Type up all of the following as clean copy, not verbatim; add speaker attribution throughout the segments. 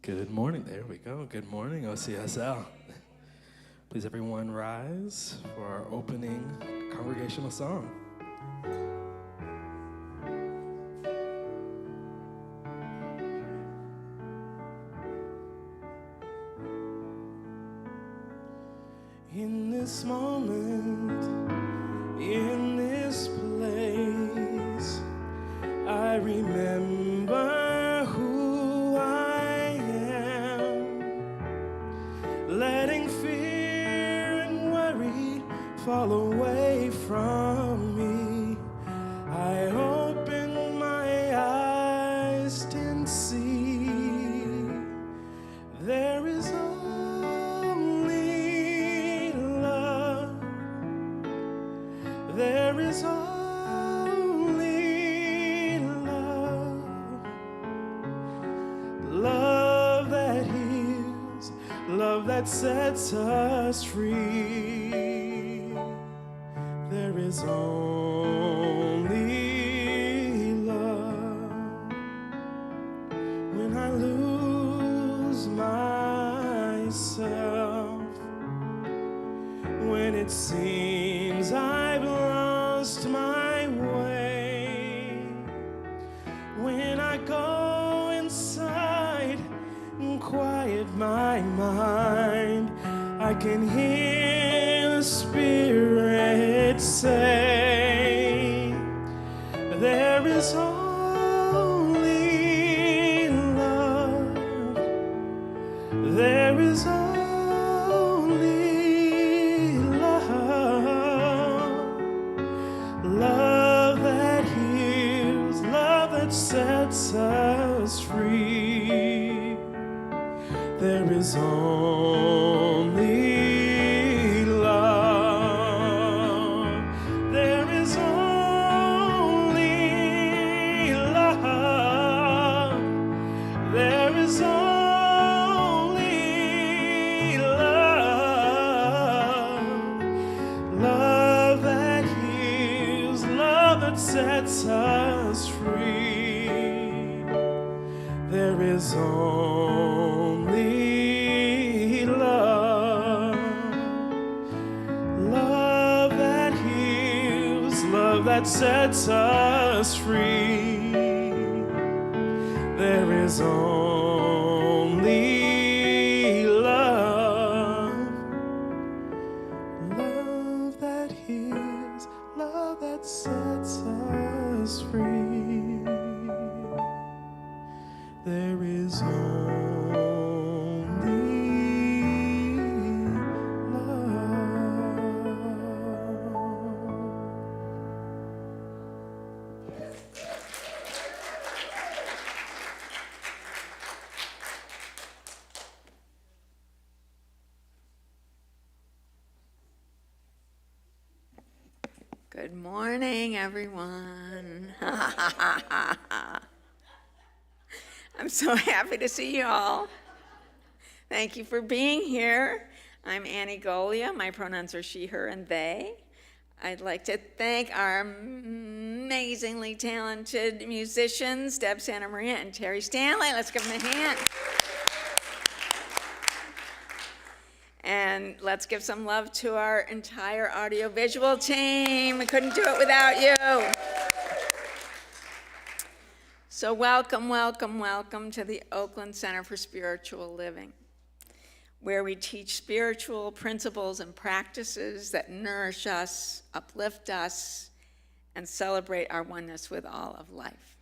Speaker 1: Good morning. There we go. Good morning, OCSL. Please, everyone, rise for our opening congregational song. In this moment, in this place, I remember who I am, letting fear and worry fall away from me. I open my eyes and see there is only love. There is only love. Love that heals, love that sets us free. There is only love. When I lose myself, when it seems I've lost my way, when I go inside and quiet my mind, I can hear the Spirit say, there is only love. There is only love. Love that heals, love that sets us free. There is only love. There is only love. There is only love. Love that heals, love that sets us free. There is only love. Love that heals, love that sets us free. There is only love. Love that heals, love that sets us free. There is only love.
Speaker 2: Good morning, everyone. I'm so happy to see you all. Thank you for being here. I'm Annie Golia. My pronouns are she, her, and they. I'd like to thank our amazingly talented musicians, Deb Santa Maria and Terry Stanley. Let's give them a hand. And let's give some love to our entire audiovisual team. We couldn't do it without you. So welcome, welcome, welcome to the Oakland Center for Spiritual Living, where we teach spiritual principles and practices that nourish us, uplift us, and celebrate our oneness with all of life.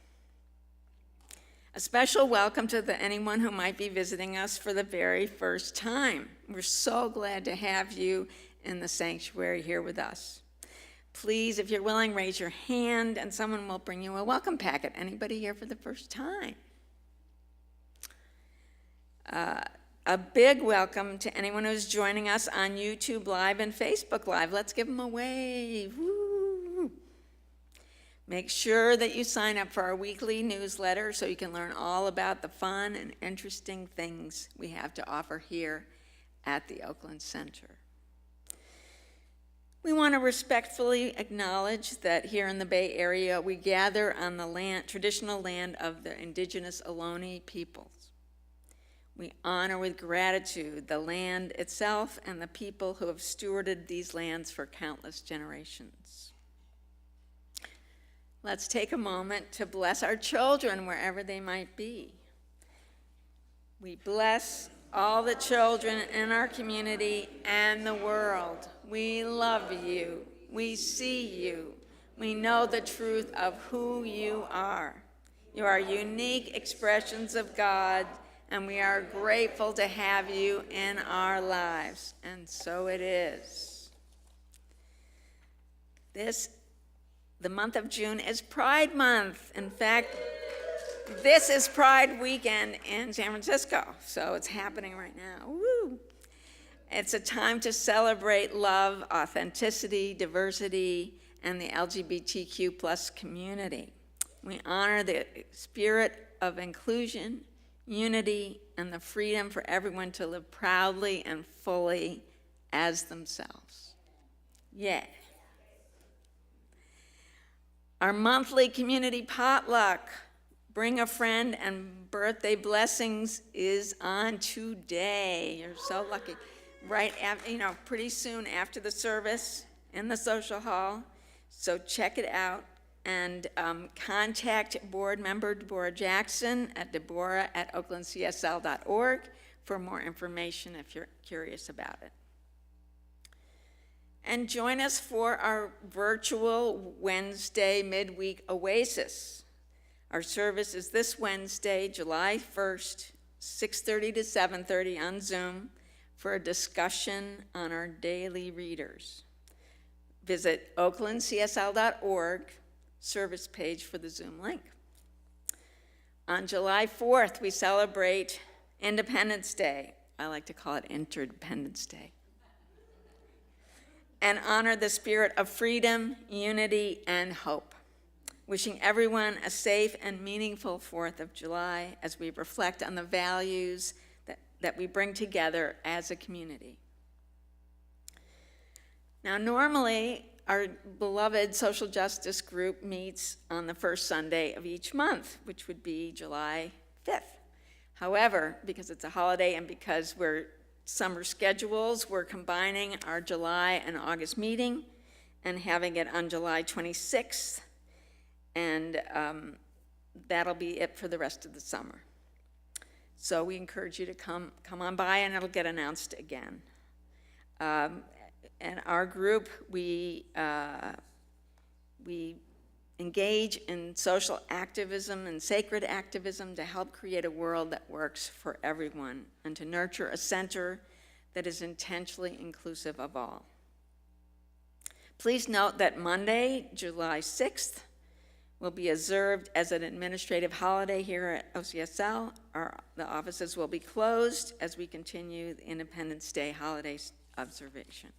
Speaker 2: A special welcome to anyone who might be visiting us for the very first time. We're so glad to have you in the sanctuary here with us. Please, if you're willing, raise your hand and someone will bring you a welcome packet. Anybody here for the first time? A big welcome to anyone who's joining us on YouTube Live and Facebook Live. Let's give them a wave. Woo. Make sure that you sign up for our weekly newsletter so you can learn all about the fun and interesting things we have to offer here at the Oakland Center. We want to respectfully acknowledge that here in the Bay Area, we gather on the traditional land of the indigenous Ohlone peoples. We honor with gratitude the land itself and the people who have stewarded these lands for countless generations. Let's take a moment to bless our children wherever they might be. We bless all the children in our community and the world. We love you. We see you. We know the truth of who you are. You are unique expressions of God, and we are grateful to have you in our lives. And so it is. The month of June is Pride Month. In fact, this is Pride Weekend in San Francisco, so it's happening right now. Woo! It's a time to celebrate love, authenticity, diversity, and the LGBTQ plus community. We honor the spirit of inclusion, unity, and the freedom for everyone to live proudly and fully as themselves. Yay. Our monthly community potluck, Bring a Friend and Birthday Blessings, is on today. You're so lucky. Right after, pretty soon after the service in the social hall. So check it out and contact board member Deborah Jackson at deborah@oaklandcsl.org for more information if you're curious about it. And join us for our virtual Wednesday midweek Oasis. Our service is this Wednesday, July 1st, 6:30 to 7:30 on Zoom for a discussion on our daily readers. Visit oaklandcsl.org service page for the Zoom link. On July 4th, we celebrate Independence Day. I like to call it Interdependence Day. And honor the spirit of freedom, unity, and hope. Wishing everyone a safe and meaningful 4th of July as we reflect on the values that we bring together as a community. Now, normally, our beloved social justice group meets on the first Sunday of each month, which would be July 5th. However, because it's a holiday and because we're summer schedules, we're combining our July and August meeting and having it on July 26th, and that'll be it for the rest of the summer. So we encourage you to come on by, and it'll get announced again. And our group, we engage in social activism and sacred activism to help create a world that works for everyone and to nurture a center that is intentionally inclusive of all. Please note that Monday, July 6th, will be observed as an administrative holiday here at OCSL. The offices will be closed as we continue the Independence Day holiday observation.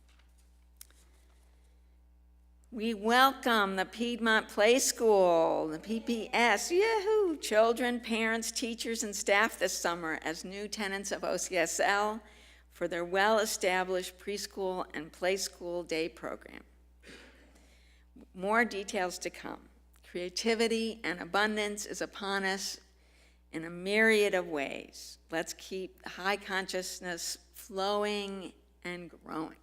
Speaker 2: We welcome the Piedmont Play School, the PPS, yahoo! Children, parents, teachers, and staff this summer as new tenants of OCSL for their well-established preschool and play school day program. More details to come. Creativity and abundance is upon us in a myriad of ways. Let's keep high consciousness flowing and growing.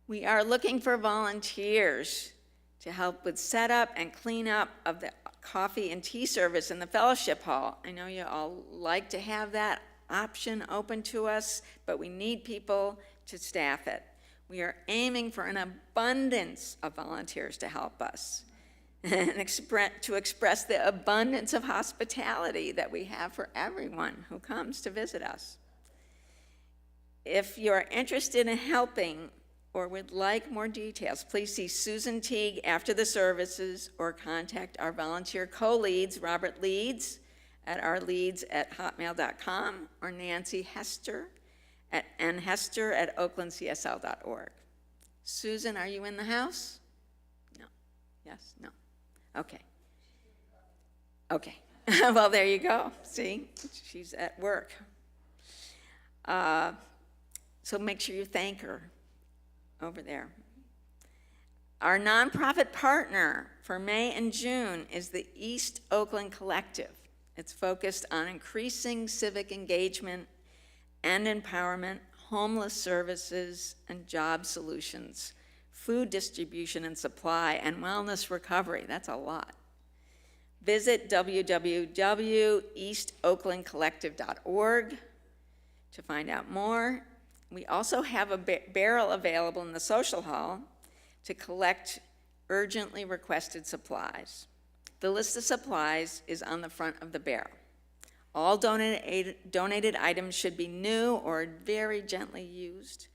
Speaker 2: We are looking for volunteers to help with setup and cleanup of the coffee and tea service in the fellowship hall. I know you all like to have that option open to us, but we need people to staff it. We are aiming for an abundance of volunteers to help us and to express the abundance of hospitality that we have for everyone who comes to visit us. If you're interested in helping or would like more details, please see Susan Teague after the services or contact our volunteer co-leads, Robert Leeds at ourleads@hotmail.com or Nancy Hester at nhester@oaklandcsl.org. Susan, are you in the house? No. Yes? No. Okay. Okay. Well, there you go. See, she's at work. So make sure you thank her over there. Our nonprofit partner for May and June is the East Oakland Collective, It's focused on increasing civic engagement and empowerment, homeless services and job solutions, food distribution and supply, and wellness recovery. That's a lot. Visit www.eastoaklandcollective.org to find out more. We also have a barrel available in the social hall to collect urgently requested supplies. The list of supplies is on the front of the barrel. All donated items should be new or very gently used,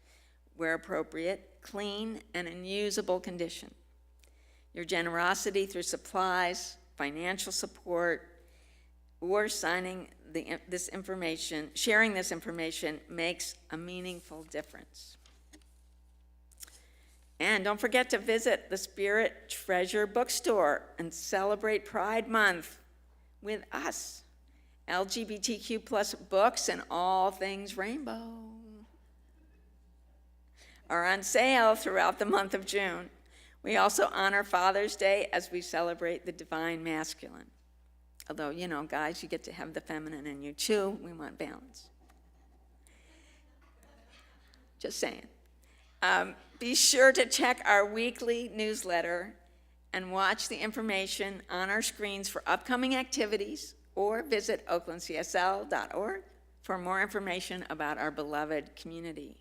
Speaker 2: where appropriate, clean, and in usable condition. Your generosity through supplies, financial support, or sharing this information makes a meaningful difference. And don't forget to visit the Spirit Treasure bookstore and celebrate Pride Month with us. LGBTQ plus books and all things rainbow are on sale throughout the month of June. We also honor Father's Day as we celebrate the divine masculine. Although, you know, guys, you get to have the feminine in you too. We want balance. Just saying. Be sure to check our weekly newsletter and watch the information on our screens for upcoming activities, or visit oaklandcsl.org for more information about our beloved community.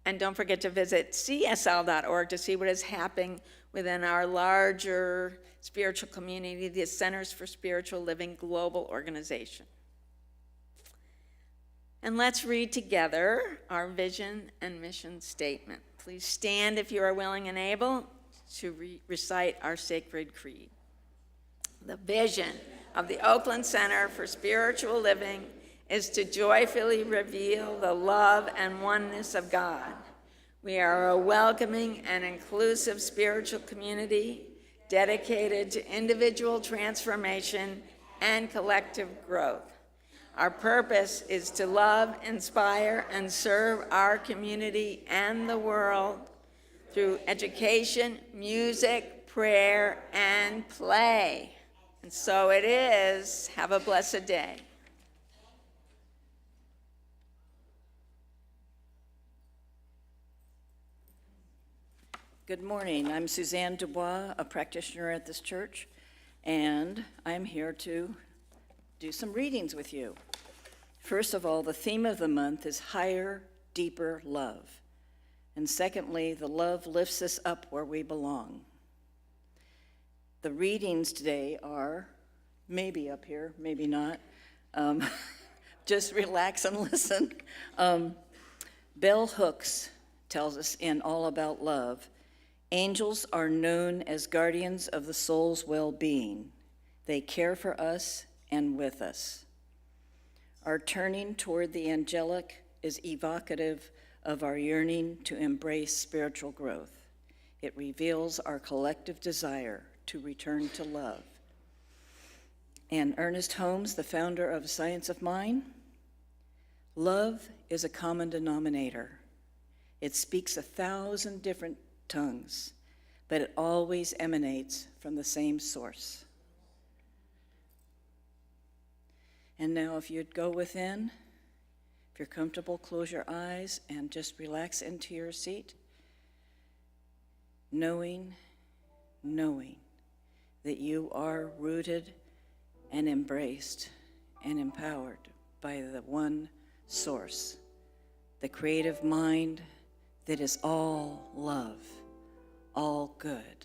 Speaker 2: And don't forget to visit csl.org to see what is happening within our larger spiritual community, the Centers for Spiritual Living Global Organization. And let's read together our vision and mission statement. Please stand if you are willing and able to recite our sacred creed. The vision of the Oakland Center for Spiritual Living is to joyfully reveal the love and oneness of God. We are a welcoming and inclusive spiritual community dedicated to individual transformation and collective growth. Our purpose is to love, inspire, and serve our community and the world through education, music, prayer, and play. And so it is. Have a blessed day.
Speaker 3: Good morning. I'm Suzanne Dubois, a practitioner at this church, and I'm here to do some readings with you. First of all, the theme of the month is higher, deeper love. And secondly, the love lifts us up where we belong. The readings today are maybe up here, maybe not. Just relax and listen. Bell Hooks tells us in All About Love, angels are known as guardians of the soul's well-being. They care for us and with us. Our turning toward the angelic is evocative of our yearning to embrace spiritual growth. It reveals our collective desire to return to love. And Ernest Holmes, the founder of Science of Mind, love is a common denominator. It speaks 1,000 different tongues, but it always emanates from the same source. And now if you'd go within, if you're comfortable, close your eyes and just relax into your seat, knowing that you are rooted and embraced and empowered by the one source, the creative mind that is all love, all good,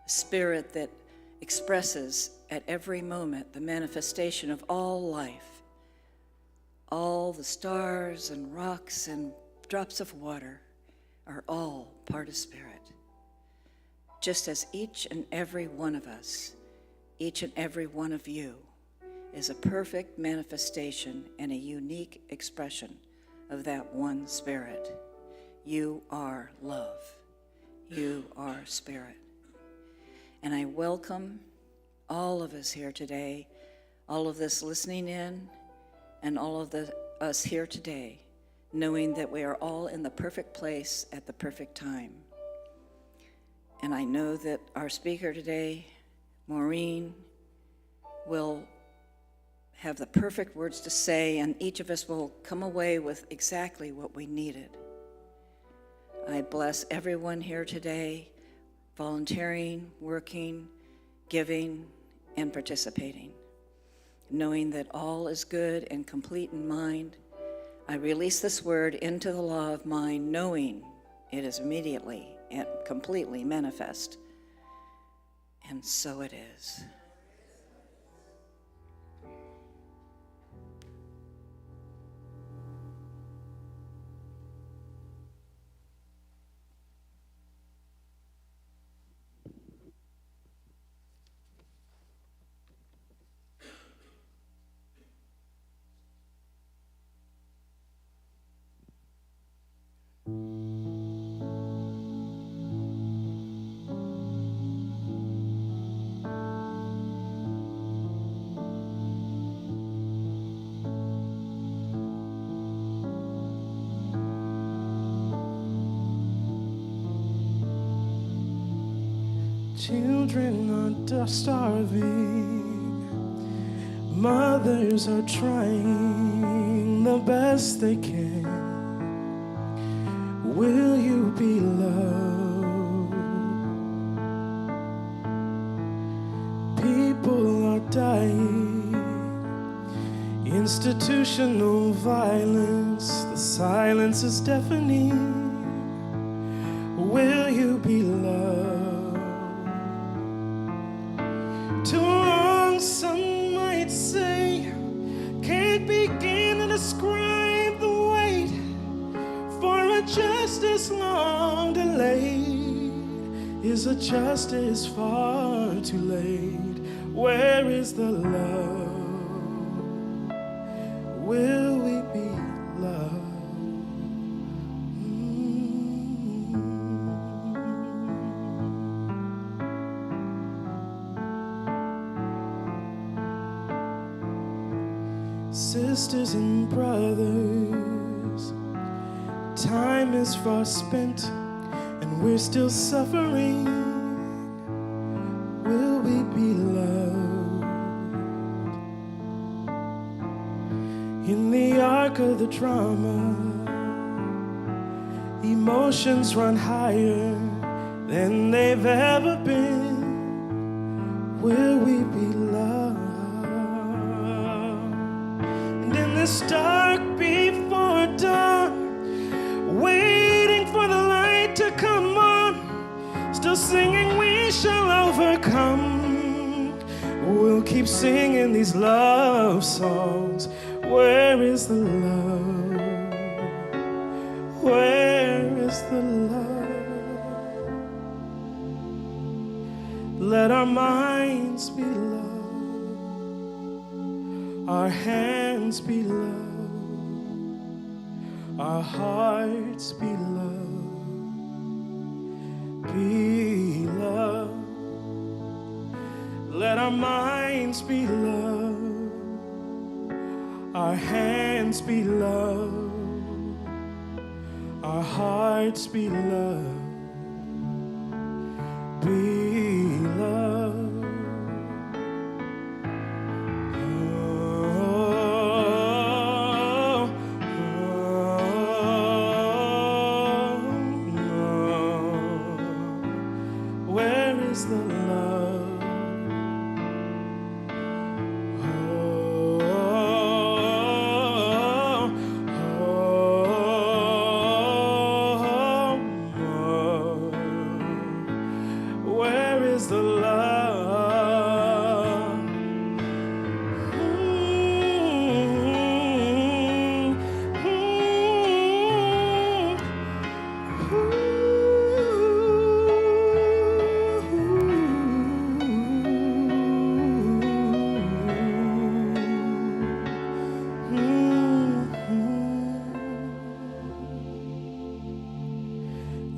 Speaker 3: a spirit that expresses at every moment the manifestation of all life, all the stars and rocks and drops of water are all part of spirit. Just as each and every one of us, each and every one of you, is a perfect manifestation and a unique expression of that one spirit. You are love. You are spirit. And I welcome all of us here today, all of us listening in, and all of us here today, knowing that we are all in the perfect place at the perfect time. And I know that our speaker today, Maureen, will have the perfect words to say, and each of us will come away with exactly what we needed. I bless everyone here today, volunteering, working, giving, and participating. Knowing that all is good and complete in mind, I release this word into the law of mind, knowing it is immediately and completely manifest. And so it is.
Speaker 1: Children are starving, mothers are trying the best they can. Will you be loved? People are dying, institutional violence, the silence is deafening. Will you be loved? Too long, some might say, can't begin to describe the weight for a justice long delayed. Is a justice far too late? Where is the love? Will we be loved? Sisters and brothers, time is far spent and we're still suffering. Will we be loved? In the arc of the drama, emotions run higher than they've ever been. Will we be loved? This dark before dawn, waiting for the light to come on, still singing we shall overcome. We'll keep singing these love songs. Where is the love? Where is the love? Let our minds be loved, our hands be loved, our hearts be loved, be loved. Let our minds be loved, our hands be loved, our hearts be loved, be loved.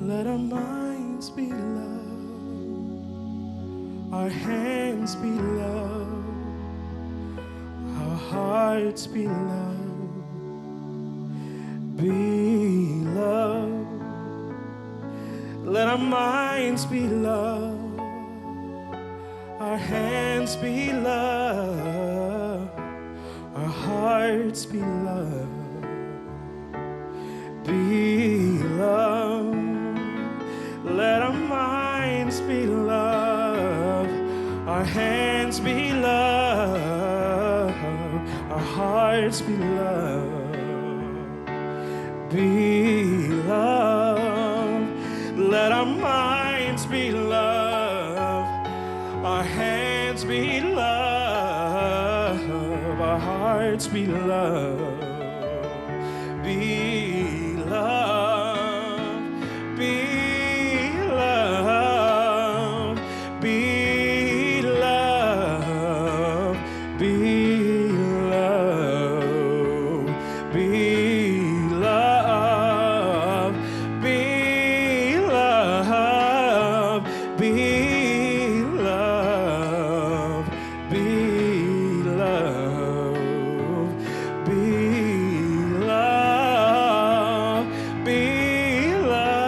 Speaker 1: Let our minds be loved, our hands be loved, our hearts be loved, be loved. Let our minds be loved, our hands be loved, hearts be loved, be loved. Let our minds be loved, our hands be loved, our hearts be loved, be loved, be loved, be loved, be loved, be loved, be loved, be loved, be loved, be loved, be loved, be loved,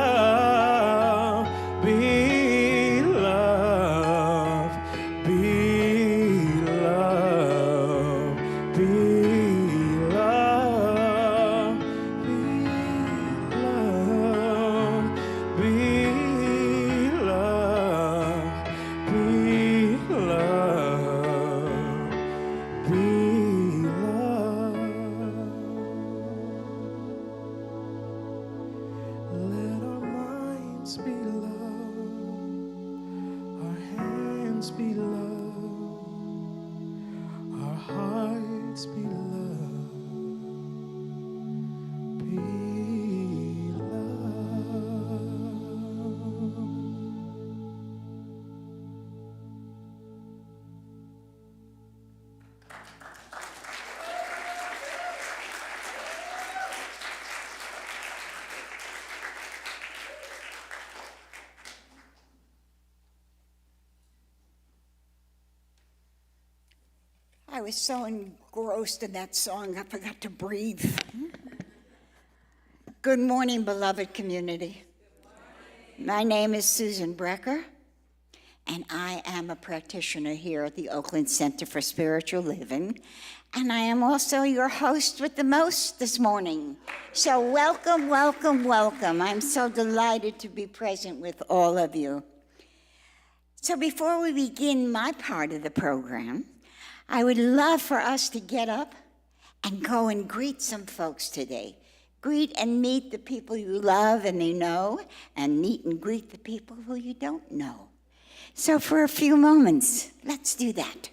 Speaker 1: be loved, be loved, be loved, be loved, be loved. Let our minds be loved, our hands be loved, our hearts be loved, be loved.
Speaker 4: I was so engrossed in that song, I forgot to breathe. Good morning, beloved community. My name is Susan Brecker, and I am a practitioner here at the Oakland Center for Spiritual Living, and I am also your host with the most this morning. So welcome, welcome, welcome. I'm so delighted to be present with all of you. So before we begin my part of the program, I would love for us to get up and go and greet some folks today. Greet and meet the people you love and you know, and meet and greet the people who you don't know. So for a few moments, let's do that.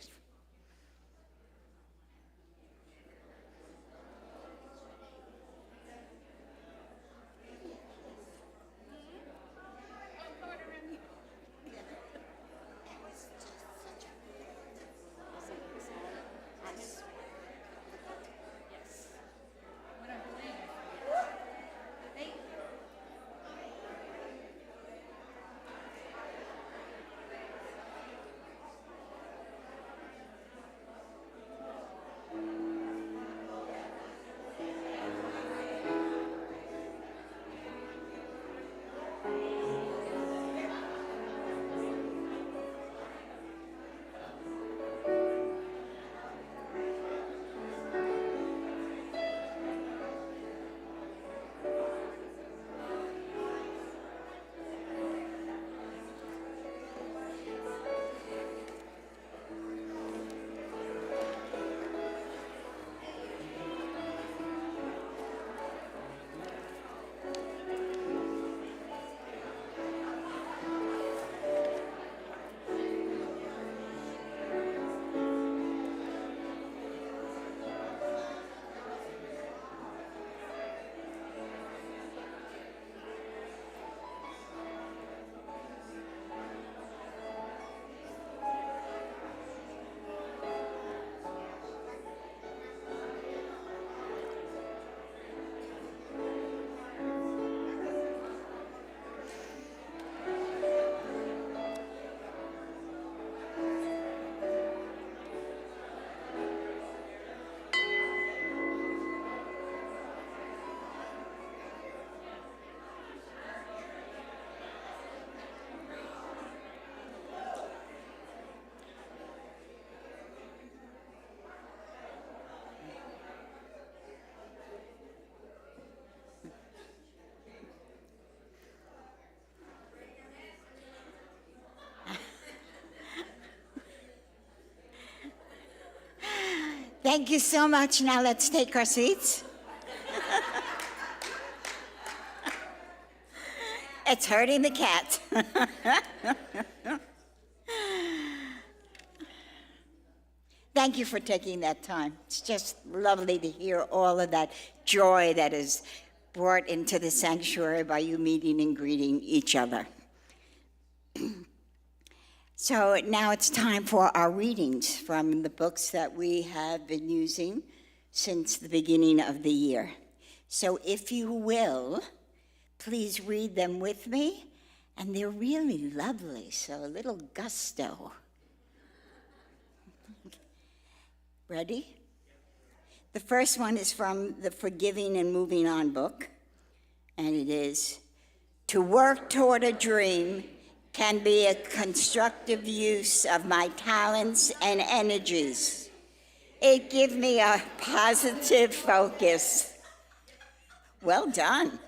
Speaker 4: Thank you so much. Now let's take our seats. It's hurting the cat. Thank you for taking that time. It's just lovely to hear all of that joy that is brought into the sanctuary by you meeting and greeting each other. So now it's time for our readings from the books that we have been using since the beginning of the year. So if you will, please read them with me. And they're really lovely, so a little gusto. Ready? The first one is from the Forgiving and Moving On book, and it is, "To work toward a dream can be a constructive use of my talents and energies. It gives me a positive focus." Well done.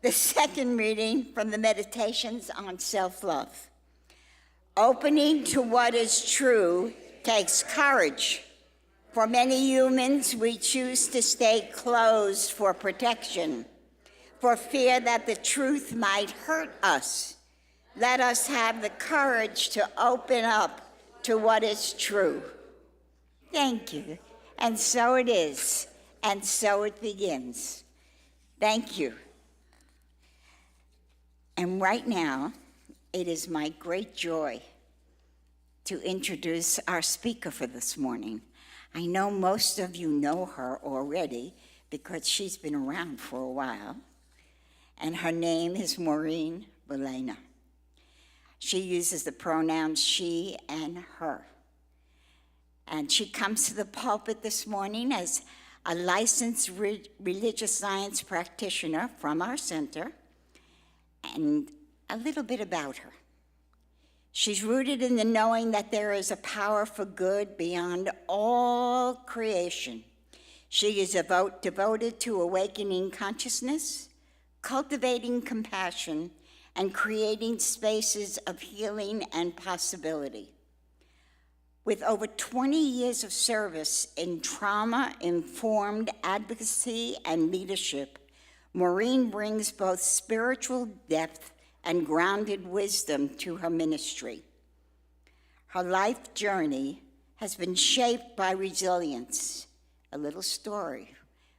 Speaker 4: The second reading from the Meditations on Self-Love. Opening to what is true takes courage. For many humans, we choose to stay closed for protection, for fear that the truth might hurt us. Let us have the courage to open up to what is true. Thank you. And so it is, and so it begins. Thank you. And right now, it is my great joy to introduce our speaker for this morning. I know most of you know her already because she's been around for a while, and her name is Maureen Muhlena. She uses the pronouns she and her. And she comes to the pulpit this morning as a licensed religious science practitioner from our center, and a little bit about her. She's rooted in the knowing that there is a power for good beyond all creation. She is devoted to awakening consciousness, cultivating compassion, and creating spaces of healing and possibility. With over 20 years of service in trauma-informed advocacy and leadership, Maureen brings both spiritual depth and grounded wisdom to her ministry. Her life journey has been shaped by resilience. A little story.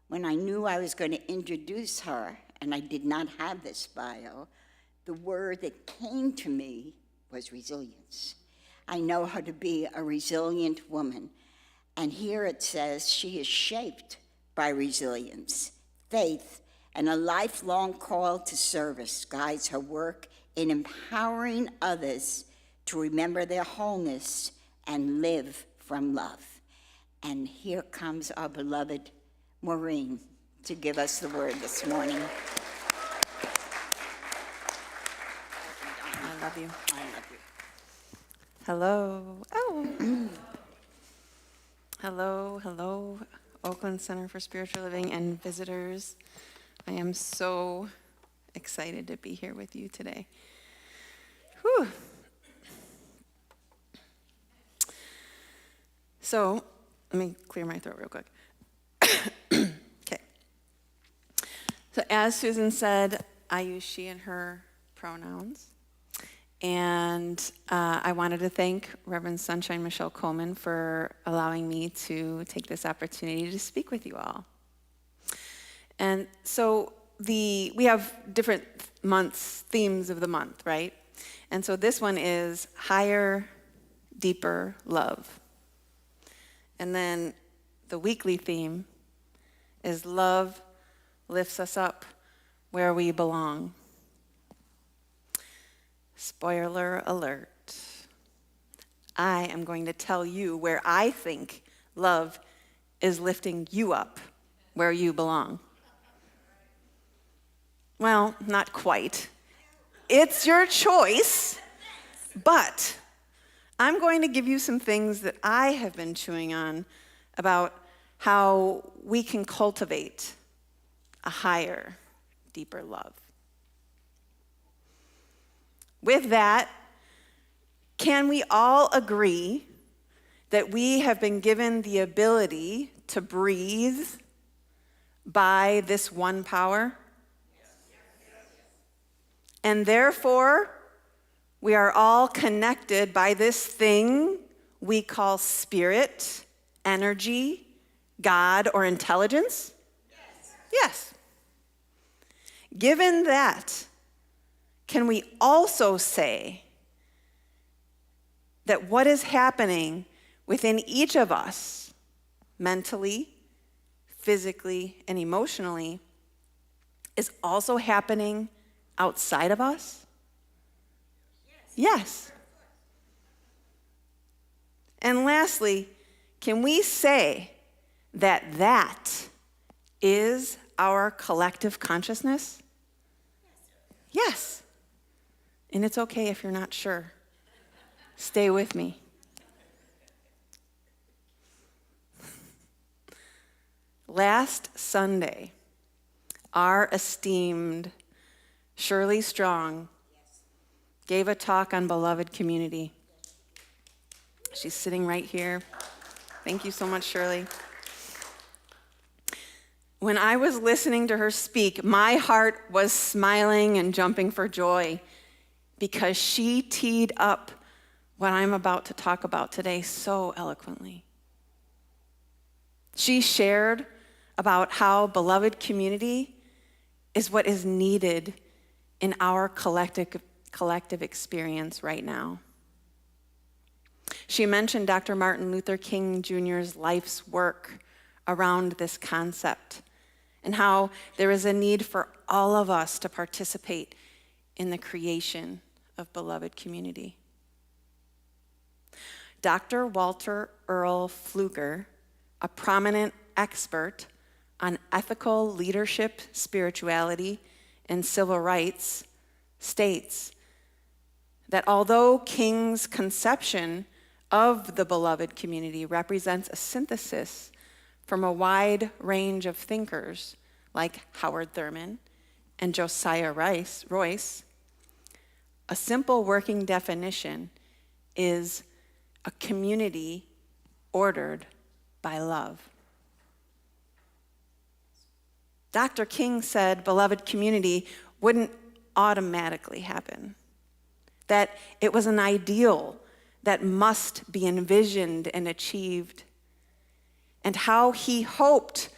Speaker 4: When I knew I was going to introduce her, and I did not have this bio, the word that came to me was resilience. I know her to be a resilient woman, and here it says she is shaped by resilience, faith, and a lifelong call to service guides her work in empowering others to remember their wholeness and live from love. And here comes our beloved Maureen to give us the word this morning.
Speaker 5: I love you.
Speaker 4: I love you.
Speaker 5: Hello. Oh. Hello, Oakland Center for Spiritual Living and visitors. I am so excited to be here with you today. Whew. So, let me clear my throat real quick. Okay. So, as Susan said, I use she and her pronouns. And I wanted to thank Reverend Sunshine Michelle Coleman for allowing me to take this opportunity to speak with you all. And so we have different months, themes of the month, right? And so this one is higher, deeper love. And then the weekly theme is love lifts us up where we belong. Spoiler alert. I am going to tell you where I think love is lifting you up where you belong. Well, not quite. It's your choice, but I'm going to give you some things that I have been chewing on about how we can cultivate a higher, deeper love. With that, can we all agree that we have been given the ability to breathe by this one power? And therefore, we are all connected by this thing we call spirit, energy, God, or intelligence? Yes. Given that, can we also say that what is happening within each of us, mentally, physically, and emotionally, is also happening outside of us? Yes. And lastly, can we say that that is our collective consciousness? Yes. And it's okay if you're not sure. Stay with me. Last Sunday, our esteemed Shirley Strong gave a talk on beloved community. She's sitting right here. Thank you so much, Shirley. When I was listening to her speak, my heart was smiling and jumping for joy because she teed up what I'm about to talk about today so eloquently. She shared about how beloved community is what is needed in our collective experience right now. She mentioned Dr. Martin Luther King Jr.'s life's work around this concept and how there is a need for all of us to participate in the creation of beloved community. Dr. Walter Earl Pfluger, a prominent expert on ethical leadership, spirituality, and civil rights, states that although King's conception of the beloved community represents a synthesis from a wide range of thinkers like Howard Thurman and Josiah Royce, a simple working definition is a community ordered by love. Dr. King said beloved community wouldn't automatically happen, that it was an ideal that must be envisioned and achieved, and how he hoped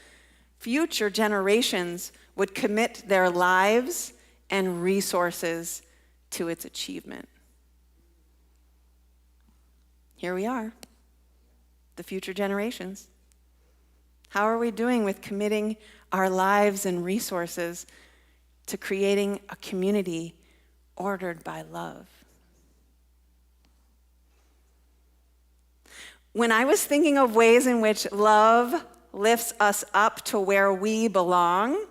Speaker 5: future generations would commit their lives and resources to its achievement. Here we are, the future generations. How are we doing with committing our lives and resources to creating a community ordered by love? When I was thinking of ways in which love lifts us up to where we belong,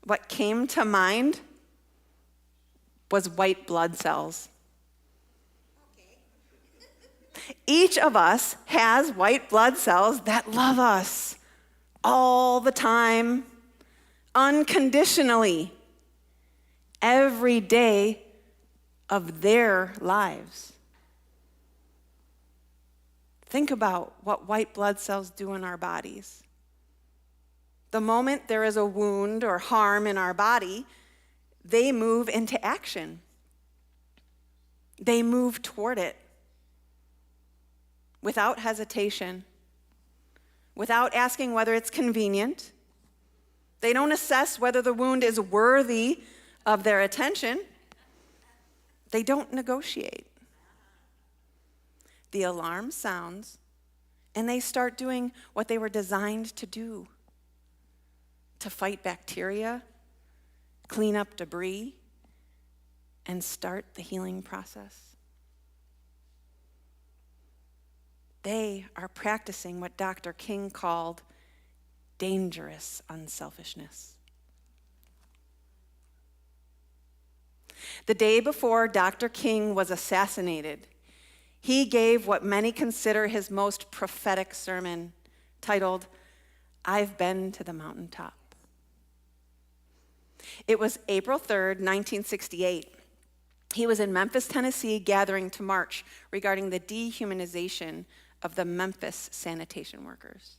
Speaker 5: what came to mind was white blood cells. Each of us has white blood cells that love us all the time, unconditionally, every day of their lives. Think about what white blood cells do in our bodies. The moment there is a wound or harm in our body, they move into action. They move toward it without hesitation, without asking whether it's convenient. They don't assess whether the wound is worthy of their attention. They don't negotiate. The alarm sounds, and they start doing what they were designed to do: to fight bacteria, clean up debris, and start the healing process. They are practicing what Dr. King called dangerous unselfishness. The day before Dr. King was assassinated, he gave what many consider his most prophetic sermon, titled, "I've Been to the Mountaintop." It was April 3rd, 1968. He was in Memphis, Tennessee, gathering to march regarding the dehumanization of the Memphis sanitation workers.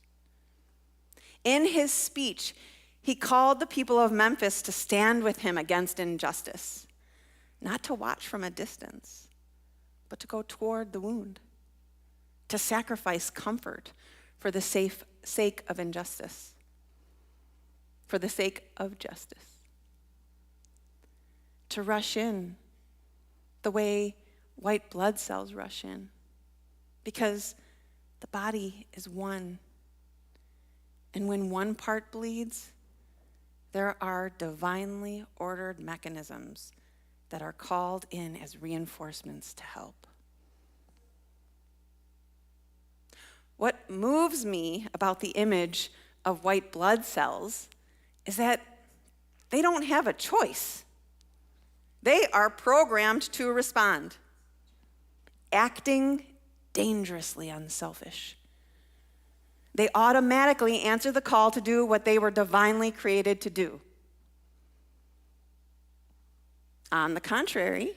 Speaker 5: In his speech, he called the people of Memphis to stand with him against injustice, not to watch from a distance, but to go toward the wound, to sacrifice comfort for the sake of injustice, for the sake of justice, to rush in the way white blood cells rush in, because the body is one. And when one part bleeds, there are divinely ordered mechanisms that are called in as reinforcements to help. What moves me about the image of white blood cells is that they don't have a choice. They are programmed to respond, acting dangerously unselfish. They automatically answer the call to do what they were divinely created to do. On the contrary,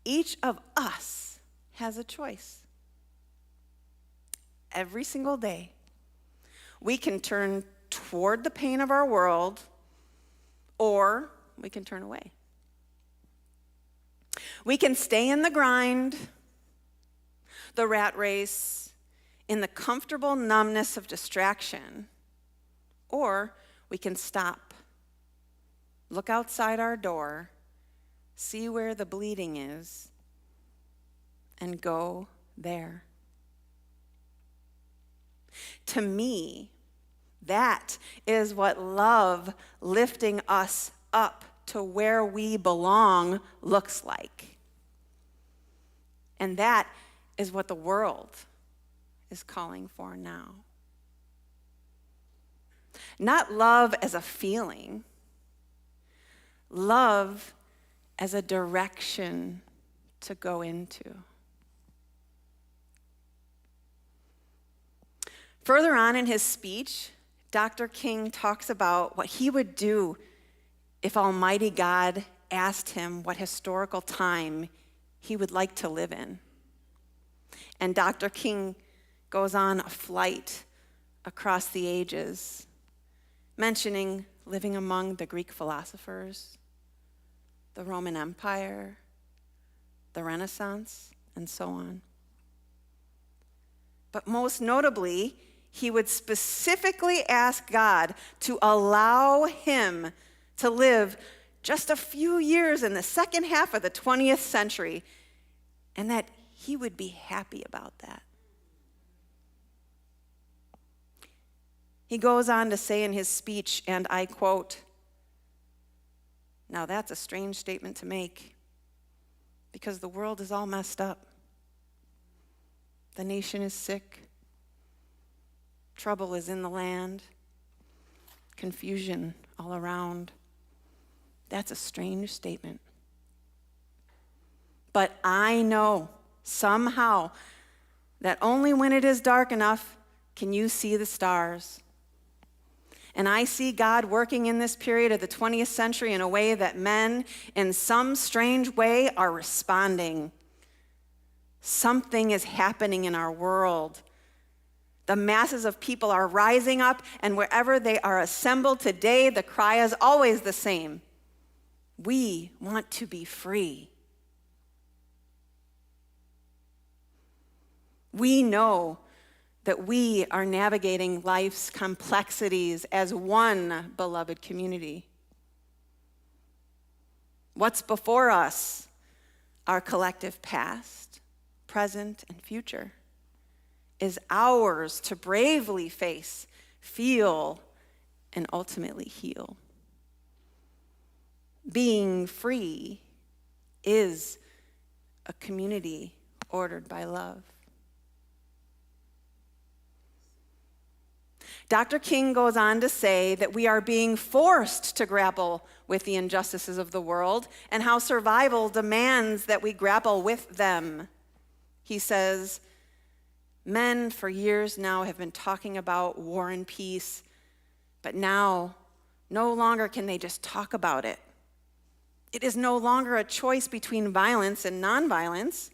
Speaker 5: each of us has a choice. Every single day, we can turn toward the pain of our world, or we can turn away. We can stay in the grind, the rat race, in the comfortable numbness of distraction, or we can stop, look outside our door, see where the bleeding is, and go there. To me, that is what love lifting us up to where we belong looks like. And that is what the world is calling for now. Not love as a feeling, love as a direction to go into. Further on in his speech, Dr. King talks about what he would do if Almighty God asked him what historical time he would like to live in. And Dr. King goes on a flight across the ages, mentioning living among the Greek philosophers, the Roman Empire, the Renaissance, and so on. But most notably, he would specifically ask God to allow him to live just a few years in the second half of the 20th century, and that he would be happy about that. He goes on to say in his speech, and I quote, "Now that's a strange statement to make, because the world is all messed up. The nation is sick. Trouble is in the land. Confusion all around. That's a strange statement. But I know somehow that only when it is dark enough can you see the stars. And I see God working in this period of the 20th century in a way that men, in some strange way, are responding. Something is happening in our world. The masses of people are rising up, and wherever they are assembled today, the cry is always the same. We want to be free. We know that we are navigating life's complexities as one beloved community. What's before us? Our collective past, present, and future is ours to bravely face, feel, and ultimately heal. Being free is a community ordered by love. Dr. King goes on to say that we are being forced to grapple with the injustices of the world and how survival demands that we grapple with them. He says, men for years now have been talking about war and peace, but now no longer can they just talk about it. It is no longer a choice between violence and nonviolence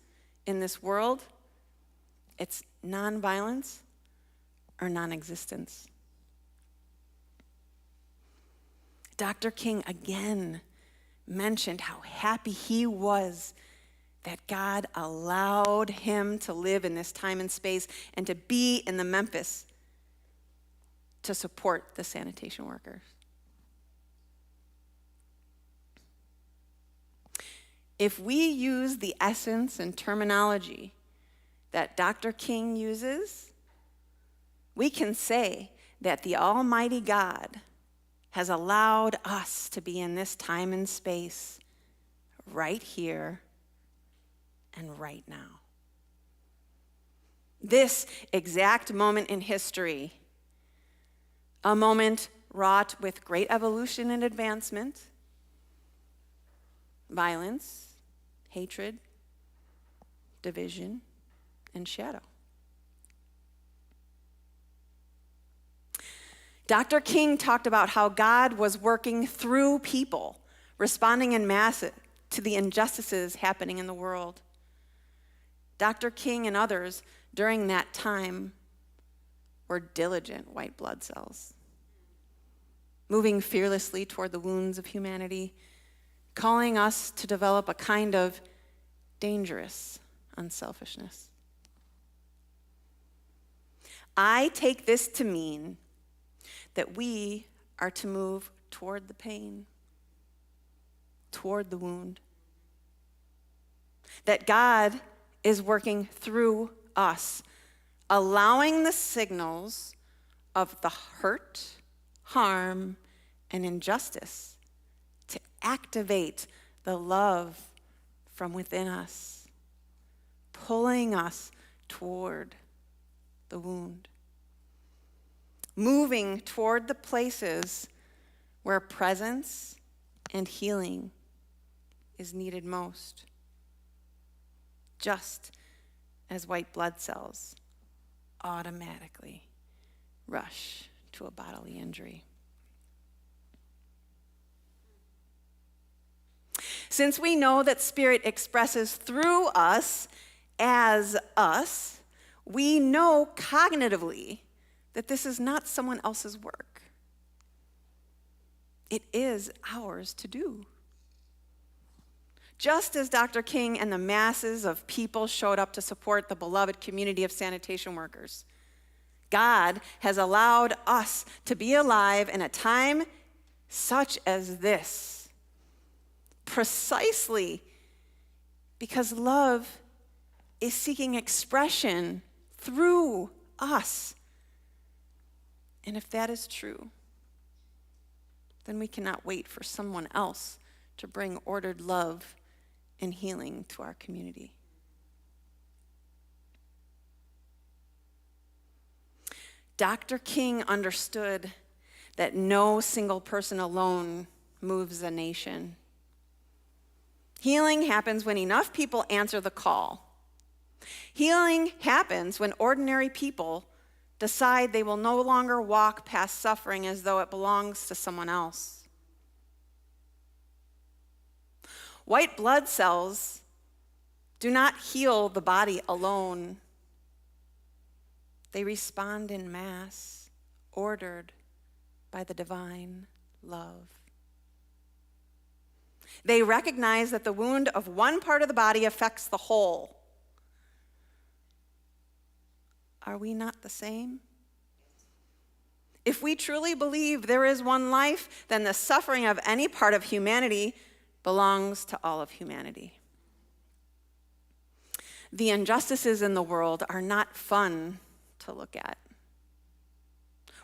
Speaker 5: in this world. It's nonviolence or non-existence. Dr. King again mentioned how happy he was that God allowed him to live in this time and space and to be in the Memphis to support the sanitation workers. If we use the essence and terminology that Dr. King uses, we can say that the Almighty God has allowed us to be in this time and space right here and right now. This exact moment in history, a moment wrought with great evolution and advancement, violence, hatred, division, and shadow. Dr. King talked about how God was working through people, responding in mass to the injustices happening in the world. Dr. King and others during that time were diligent white blood cells, moving fearlessly toward the wounds of humanity, calling us to develop a kind of dangerous unselfishness. I take this to mean that we are to move toward the pain, toward the wound. That God is working through us, allowing the signals of the hurt, harm, and injustice to activate the love from within us, pulling us toward the wound. Moving toward the places where presence and healing is needed most, just as white blood cells automatically rush to a bodily injury. Since we know that Spirit expresses through us as us, we know cognitively that this is not someone else's work. It is ours to do. Just as Dr. King and the masses of people showed up to support the beloved community of sanitation workers, God has allowed us to be alive in a time such as this, precisely because love is seeking expression through us. And if that is true, then we cannot wait for someone else to bring ordered love and healing to our community. Dr. King understood that no single person alone moves a nation. Healing happens when enough people answer the call. Healing happens when ordinary people decide they will no longer walk past suffering as though it belongs to someone else. White blood cells do not heal the body alone. They respond in mass, ordered by the divine love. They recognize that the wound of one part of the body affects the whole. Are we not the same? If we truly believe there is one life, then the suffering of any part of humanity belongs to all of humanity. The injustices in the world are not fun to look at.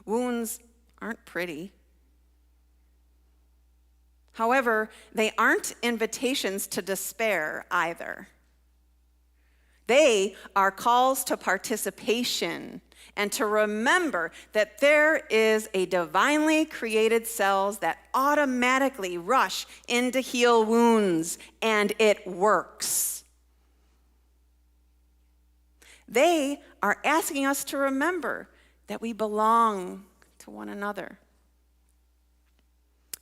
Speaker 5: Wounds aren't pretty. However, they aren't invitations to despair either. They are calls to participation and to remember that there is a divinely created cells that automatically rush in to heal wounds, and it works. They are asking us to remember that we belong to one another.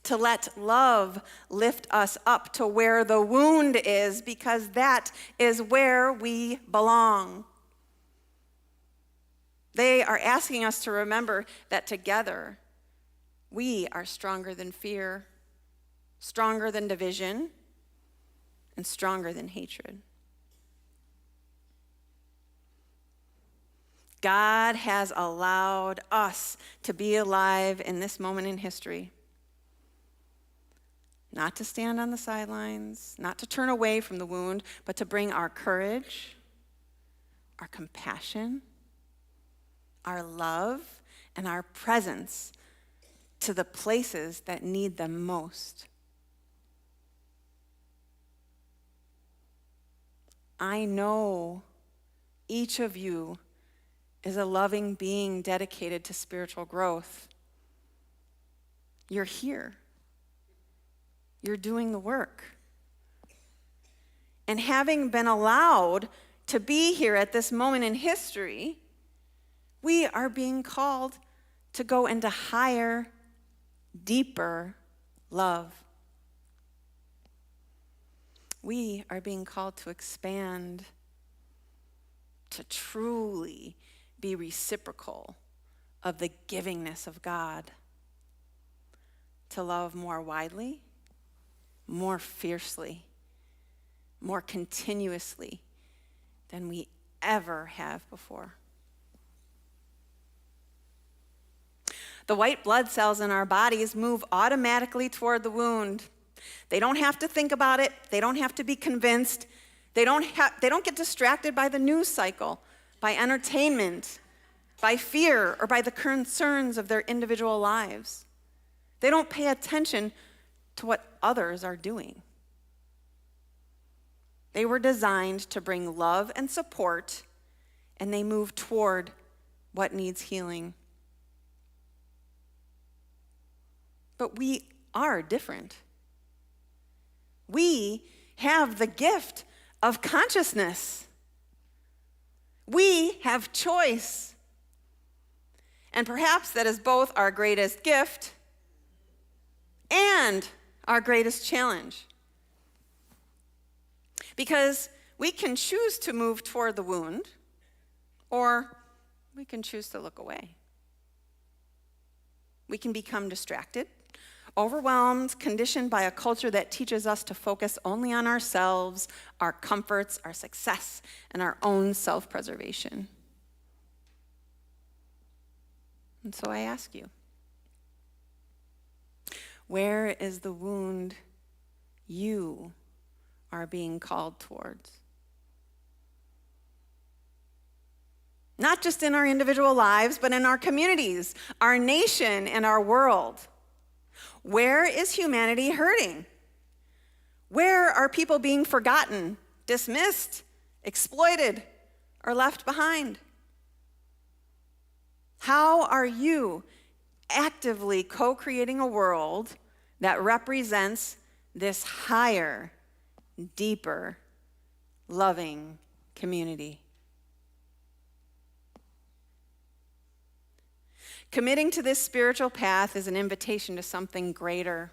Speaker 5: To let love lift us up to where the wound is, because that is where we belong. They are asking us to remember that together we are stronger than fear, stronger than division, and stronger than hatred. God has allowed us to be alive in this moment in history. Not to stand on the sidelines, not to turn away from the wound, but to bring our courage, our compassion, our love, and our presence to the places that need them most. I know each of you is a loving being dedicated to spiritual growth. You're here. You're doing the work. And having been allowed to be here at this moment in history, we are being called to go into higher, deeper love. We are being called to expand, to truly be reciprocal of the givingness of God, to love more widely, more fiercely, more continuously than we ever have before. The white blood cells in our bodies move automatically toward the wound. They don't have to think about it. They don't have to be convinced. They don't get distracted by the news cycle, by entertainment, by fear, or by the concerns of their individual lives. They don't pay attention to what others are doing. They were designed to bring love and support, and they move toward what needs healing. But we are different. We have the gift of consciousness. We have choice. And perhaps that is both our greatest gift and our greatest challenge. Because we can choose to move toward the wound, or we can choose to look away. We can become distracted, overwhelmed, conditioned by a culture that teaches us to focus only on ourselves, our comforts, our success, and our own self-preservation. And so I ask you, where is the wound you are being called towards? Not just in our individual lives, but in our communities, our nation, and our world. Where is humanity hurting? Where are people being forgotten, dismissed, exploited, or left behind? How are you actively co-creating a world that represents this higher, deeper, loving community? Committing to this spiritual path is an invitation to something greater.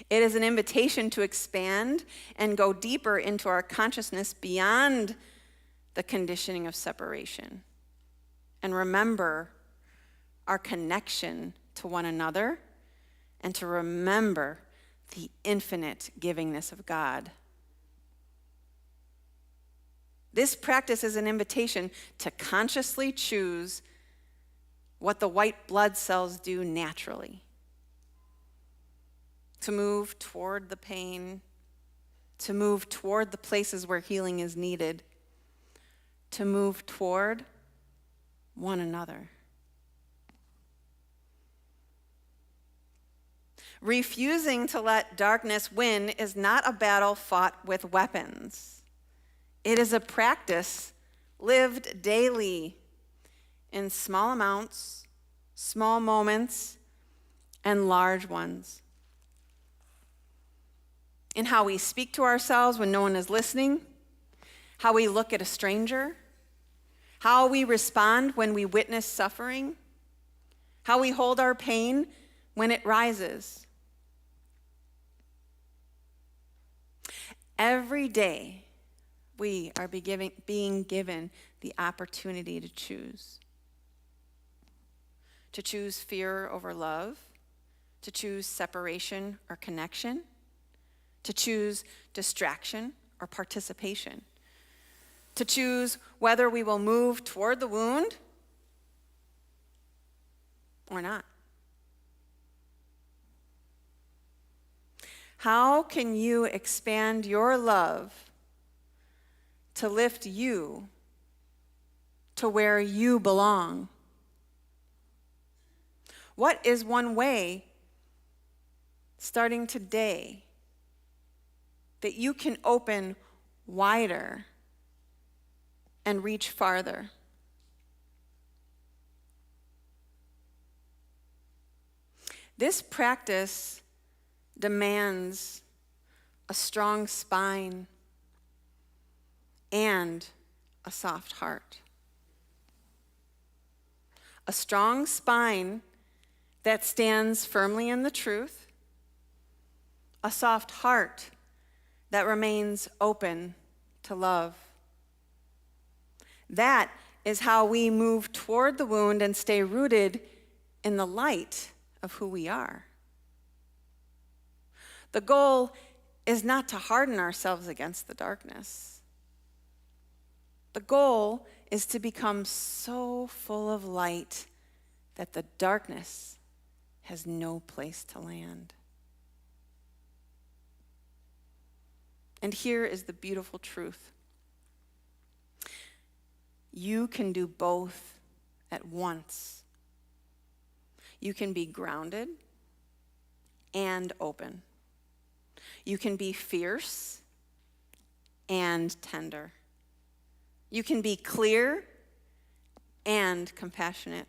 Speaker 5: It is an invitation to expand and go deeper into our consciousness beyond the conditioning of separation. And remember our connection to one another, and to remember the infinite givingness of God. This practice is an invitation to consciously choose what the white blood cells do naturally. To move toward the pain, to move toward the places where healing is needed, to move toward one another. Refusing to let darkness win is not a battle fought with weapons. It is a practice lived daily in small amounts, small moments, and large ones. In how we speak to ourselves when no one is listening, how we look at a stranger, how we respond when we witness suffering, how we hold our pain when it rises. Every day, we are being given the opportunity to choose. to choose fear over love, to choose separation or connection, to choose distraction or participation, to choose whether we will move toward the wound or not. How can you expand your love to lift you to where you belong? What is one way, starting today, that you can open wider and reach farther? This practice demands a strong spine and a soft heart. A strong spine that stands firmly in the truth, a soft heart that remains open to love. That is how we move toward the wound and stay rooted in the light of who we are. The goal is not to harden ourselves against the darkness. The goal is to become so full of light that the darkness has no place to land. And here is the beautiful truth. You can do both at once. You can be grounded and open. You can be fierce and tender. You can be clear and compassionate.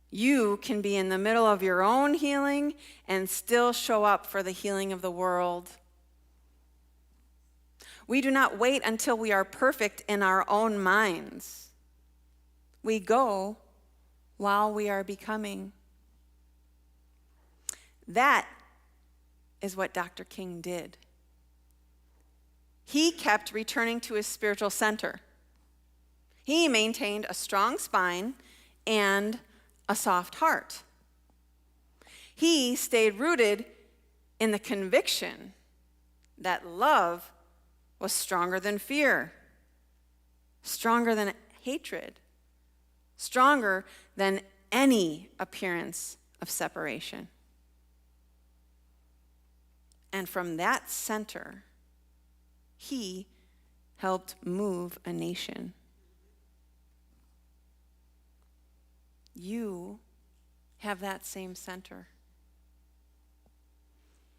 Speaker 5: You can be in the middle of your own healing and still show up for the healing of the world. We do not wait until we are perfect in our own minds. We go while we are becoming. That is what Dr. King did. He kept returning to his spiritual center. He maintained a strong spine and a soft heart. He stayed rooted in the conviction that love was stronger than fear, stronger than hatred, stronger than any appearance of separation. And from that center, he helped move a nation. You have that same center.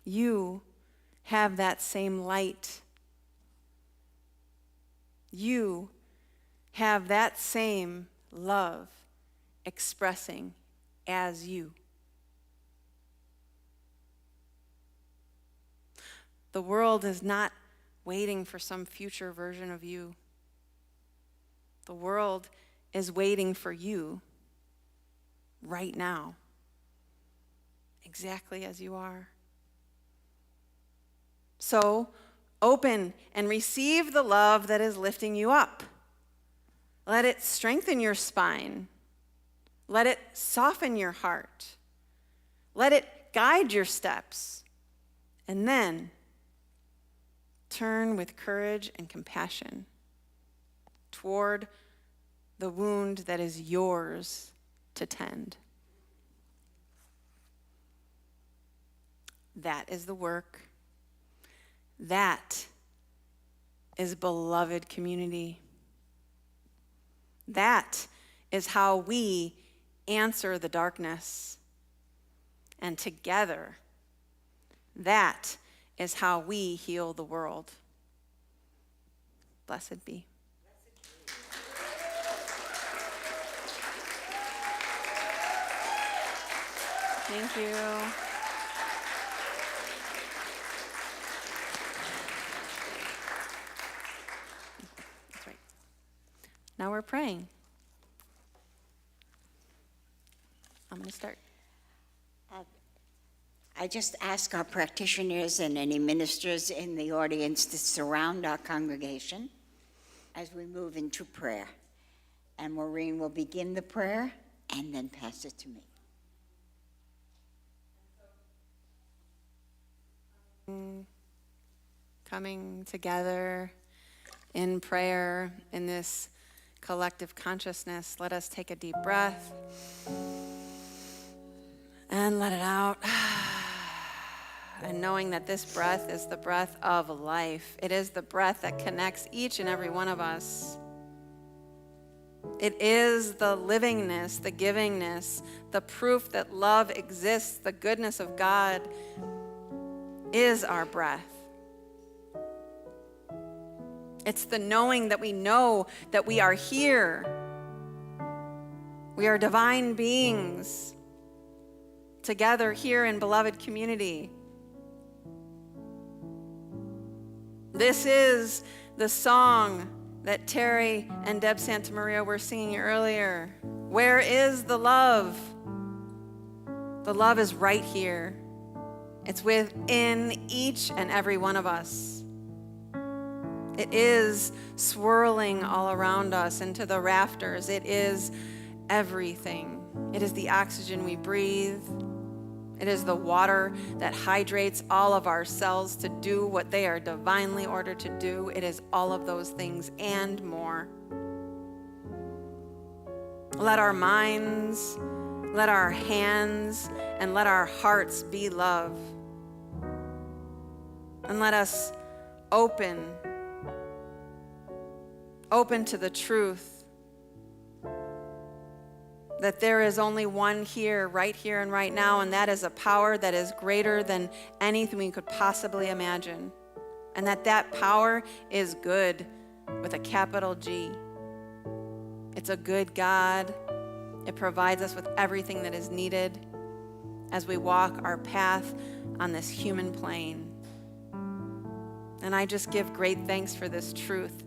Speaker 5: You have that same light. You have that same love expressing as you. The world is not waiting for some future version of you. The world is waiting for you right now, exactly as you are. So, open and receive the love that is lifting you up. Let it strengthen your spine. Let it soften your heart. Let it guide your steps. And then, turn with courage and compassion toward the wound that is yours to tend. That is the work. That is beloved community. That is how we answer the darkness. And together, that is how we heal the world. Blessed be. Thank you. That's right. Now we're praying. I'm going to start.
Speaker 4: I just ask our practitioners and any ministers in the audience to surround our congregation as we move into prayer. And Maureen will begin the prayer, and then pass it to me.
Speaker 5: Coming together in prayer in this collective consciousness, let us take a deep breath and let it out. And knowing that this breath is the breath of life. It is the breath that connects each and every one of us. It is the livingness, the givingness, the proof that love exists, the goodness of God is our breath. It's the knowing that we know that we are here. We are divine beings together here in beloved community. This is the song that Terry and Deb Santamaria were singing earlier. Where is the love? The love is right here. It's within each and every one of us. It is swirling all around us into the rafters. It is everything. It is the oxygen we breathe. It is the water that hydrates all of our cells to do what they are divinely ordered to do. It is all of those things and more. Let our minds, let our hands, and let our hearts be love. And let us open to the truth that there is only one here and right now, and that is a power that is greater than anything we could possibly imagine. And that power is good with a capital G. It's a good God. It provides us with everything that is needed as we walk our path on this human plane. And I just give great thanks for this truth,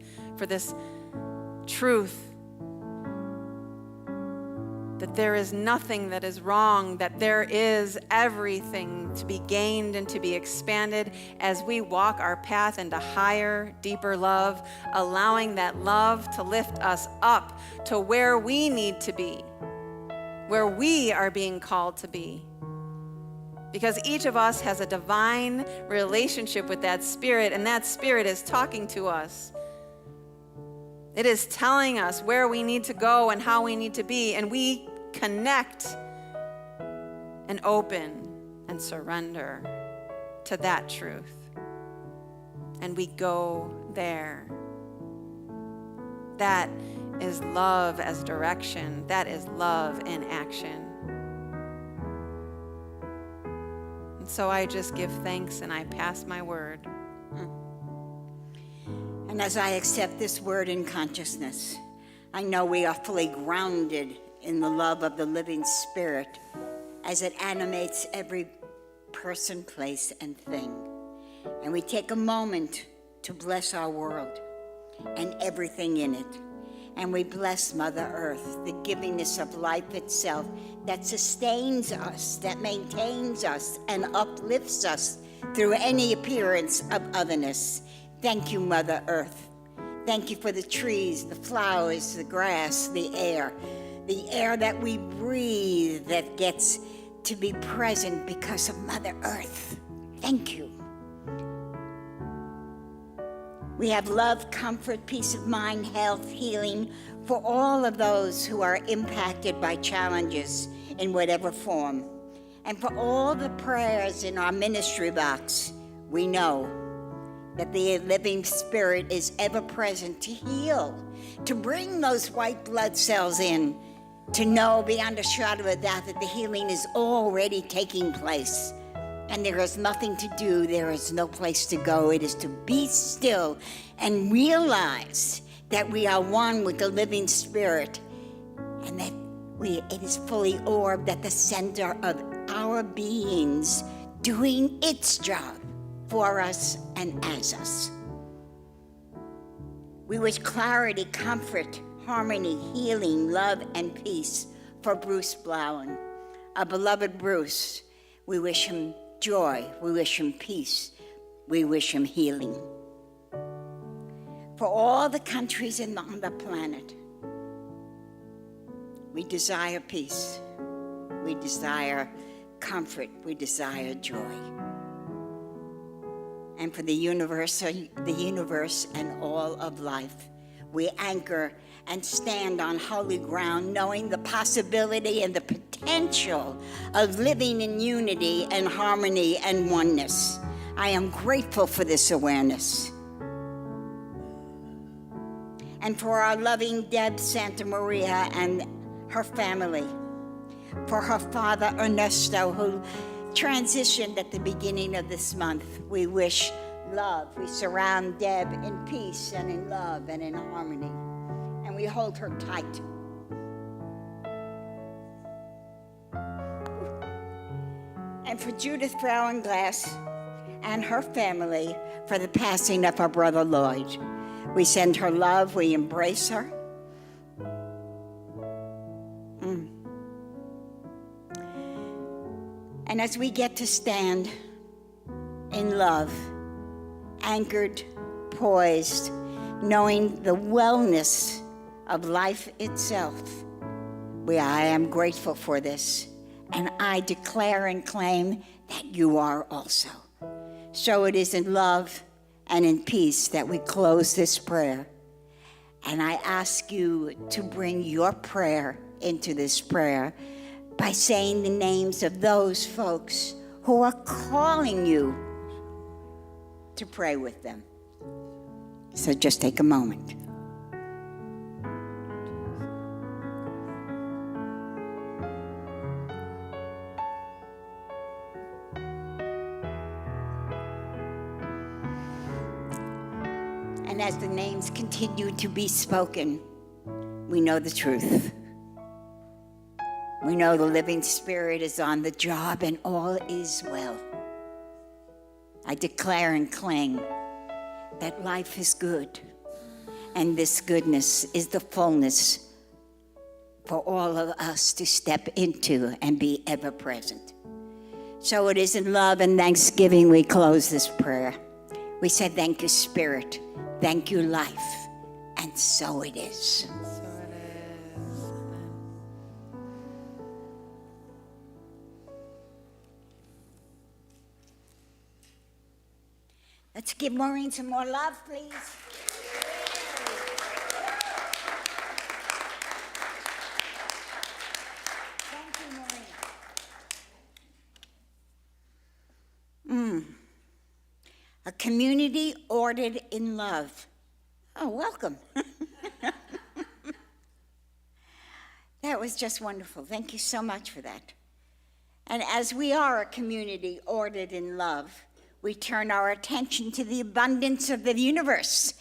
Speaker 5: that there is nothing that is wrong, that there is everything to be gained and to be expanded as we walk our path into higher, deeper love, allowing that love to lift us up to where we need to be, where we are being called to be. Because each of us has a divine relationship with that spirit, and that spirit is talking to us. It is telling us where we need to go and how we need to be, and we connect and open and surrender to that truth. And we go there. That is love as direction. That is love in action. And so I just give thanks and I pass my word.
Speaker 4: And as I accept this word in consciousness, I know we are fully grounded in the love of the living Spirit as it animates every person, place, and thing. And we take a moment to bless our world and everything in it. And we bless Mother Earth, the givingness of life itself that sustains us, that maintains us, and uplifts us through any appearance of otherness. Thank you, Mother Earth. Thank you for the trees, the flowers, the grass, the air that we breathe that gets to be present because of Mother Earth. Thank you. We have love, comfort, peace of mind, health, healing for all of those who are impacted by challenges in whatever form. And for all the prayers in our ministry box, we know that the living Spirit is ever present to heal, to bring those white blood cells in, to know beyond a shadow of a doubt that the healing is already taking place. And there is nothing to do, there is no place to go. It is to be still and realize that we are one with the living Spirit and that it is fully orbed at the center of our beings, doing its job for us and as us. We wish clarity, comfort, harmony, healing, love, and peace for Bruce Blauen. Our beloved Bruce, we wish him joy, we wish him peace, we wish him healing. For all the countries on the planet, We desire peace. We desire comfort. We desire joy. And for the universe and all of life, we anchor and stand on holy ground, knowing the possibility and the potential of living in unity and harmony and oneness. I am grateful for this awareness. And for our loving Deb Santa Maria and her family, for her father Ernesto, who transitioned at the beginning of this month, we wish love. We surround Deb in peace and in love and in harmony, and we hold her tight. And for Judith Frauenglass and her family, for the passing of our brother Lloyd, we send her love, we embrace her. And as we get to stand in love, anchored, poised, knowing the wellness of life itself, I am grateful for this, and I declare and claim that you are also. So it is in love and in peace that we close this prayer. And I ask you to bring your prayer into this prayer by saying the names of those folks who are calling you to pray with them. So just take a moment. And as the names continue to be spoken, we know the truth. We know the living spirit is on the job and all is well. I declare and claim that life is good, and this goodness is the fullness for all of us to step into and be ever present. So it is in love and thanksgiving we close this prayer. We say, thank you, Spirit. Thank you, life. And so it is.
Speaker 5: So it is. Amen.
Speaker 4: Let's give Maureen some more love, please. Thank you, Maureen. A community ordered in love. Oh, welcome. That was just wonderful. Thank you so much for that. And as we are a community ordered in love, we turn our attention to the abundance of the universe